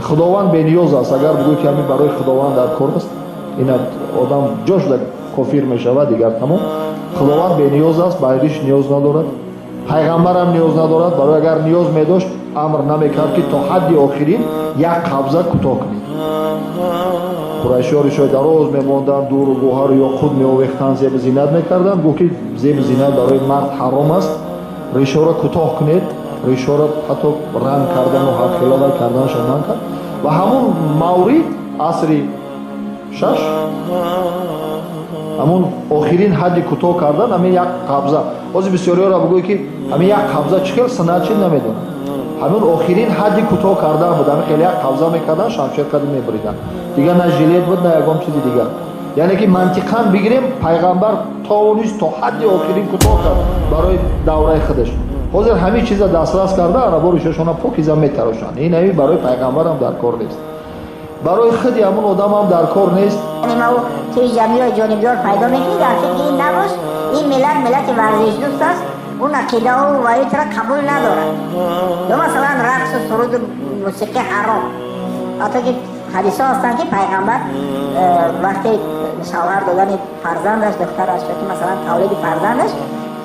خداوند بینیاز است. اگر بگوی که همین برای خداوند در کار است، این آدم جاش در کافر می شود دیگر تمام. خداوند بینیاز است، برایش نیاز ندارد، پیغمبر هم نیاز ندارد. برای اگر نیاز می داشت امر نمیکرد که تا حد آخرین یک قبضه کوتاه کنید. قریش‌ها دراز می‌ماندند، دور و گوهر یا خود می‌آویختند، زیب زینت می‌کردند. گفت که زیب زینت برای مرد حرام است، ریشه را کوتاه کنید. ریشه را حتی رنگ کردن و هر خلال کردنش من کرد. و همون مورد عصری 6 همون آخرین حد کوتاه کردن همین یک قبضه. باز بسیاری را بگوی که همین یک قبضه چقدر سنت چی نمیدونن. همون آخرین حدی کوتاه کردن بود. همین خیلی یک قبضه میکردن، شمشیر قدم میبریدن دیگه. نه ژیلت بود نه یگام چیزی دیگه. یعنی که منطقاً بگیریم پیغمبر توانست تا حد آخرین کوتاه کرد برای دوره خودش. حاضر همین چیزا دسترس کرده، عربا روششون پاکیزه میتراشند. این همین برای پیغمبر هم در کار نیست، برای خودی همون آدم هم در کار نیست. یعنی ما توی جمعیت جانبدار پیدا میکنیم در فکر این نباش این ملت ورزش دوست است، اون عقیده و وایت را قبول ندارد. یا مثلا رقص و سرود و موسیقی حرام. حتی که حدیث ها هستند که پیغمبر وقتی شوهر دادن فرزندش دخترش که مثلا تولید فرزندش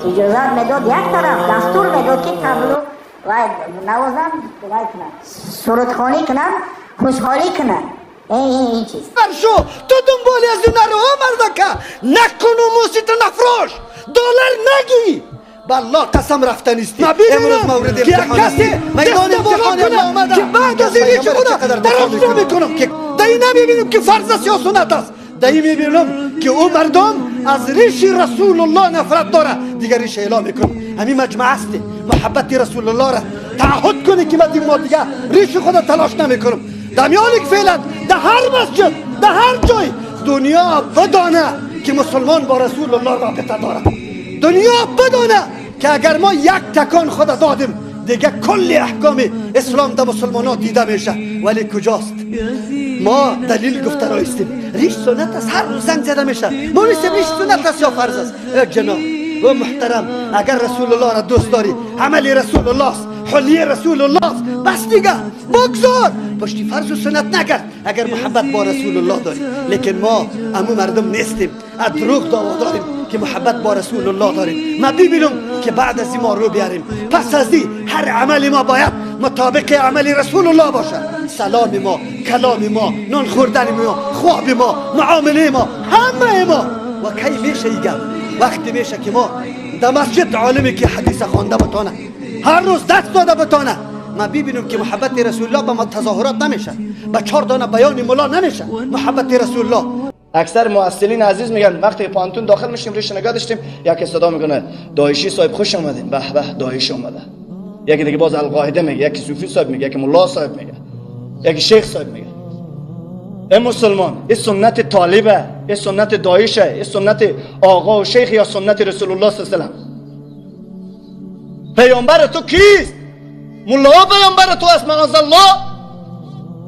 اجازه میداد، یک طرف دستور میداد که تبلو و نوازن سرودخوانی کنن، خوشحالی کنن. این چیز برشو تو دنبالی از اون رو مردکه نکن و موسیقی نفروش دلار نگی. بالله قسم رفته نیستی. امروز مورد امتحان است. میدان امتحان الله که بعد از این چه خدا درست میکنم که دایی نمیبینم که فرض است یا سنت است. دایی میبینم که او مردم از ریش رسول الله نفرت داره، دیگر ریش اعلام میکنم. همین مجمع است، محبت رسول الله را تعهد کنی که من دیگه ریش خود تلاش نمیکنم. دمیانی که فعلا در هر مسجد در هر جای دنیا بدانه که مسلمان با رسول الله رابطه داره. دنیا بدانه که اگر ما یک تکان خود دادیم دیگه کل احکام اسلام در مسلمانات دیده میشه. ولی کجاست؟ ما دلیل گفته رایستیم ریش سنت است، هر روز زنگ زده میشه ما نیستیم ریش سنت است یا فرض است. جناب و محترم، اگر رسول الله را دوست داری عملی رسول الله است، حلی رسول الله است، بس دیگه بگذار پشتی فرض و سنت نگرد اگر محبت با رسول الله داری. لیکن ما امو مردم نیستیم، دروغ دعوا داریم که محبت با رسول الله داریم. ما ببینم که بعد از این ما رو بیاریم. پس از این هر عمل ما باید مطابق عمل رسول الله باشه. سلام ما، کلام ما، نان خوردن ما، خواب ما، معامله ما، همه ما. و کی میشه ایگم؟ وقتی میشه که ما در مسجد عالمی که حدیث خوانده بتانه، هر روز دست داده بتانه. ما ببینم که محبت رسول الله با ما تظاهرات نمیشه، با 4 دانه بیان مولا نمیشه. محبت رسول الله. اکثر مؤثرین عزیز میگن وقتی پانتون داخل میشیم ریش نگاه داشتیم یک صدا میکنه داعشی صاحب خوش آمدین، به به داعش اومده. یکی دیگه باز القاعده میگه، یکی صوفی صاحب میگه، یکی ملا صاحب میگه، یکی شیخ صاحب میگه. ای مسلمان، این سنت طالبه، این سنت داعشه، این سنت آقا و شیخ یا سنت رسول الله صلی الله علیه و سلم؟ پیامبر تو کیست؟ ملا پیامبر تو است معاذ الله؟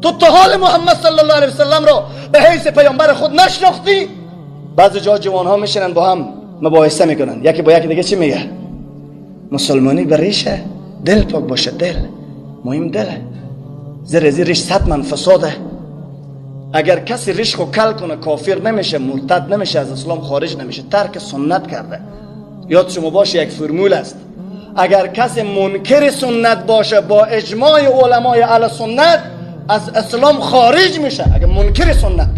تو تا حال محمد صلی الله علیه و سلم رو به حیث پیامبر خود نشناختی؟ بعضی جا جوان ها میشینن با هم مباحثه میکنن، یکی با یکی دیگه چی میگه؟ مسلمانی به ریشه دل پاک باشه، دل مهم دله. زیر ریش 100 من فساده. اگر کسی ریش خو کل کنه کافر نمیشه، مرتد نمیشه، از اسلام خارج نمیشه، ترک سنت کرده. یاد شما باشه یک فرمول است، اگر کسی منکر سنت باشه با اجماع علمای اهل سنت از اسلام خارج میشه. اگر منکر سنت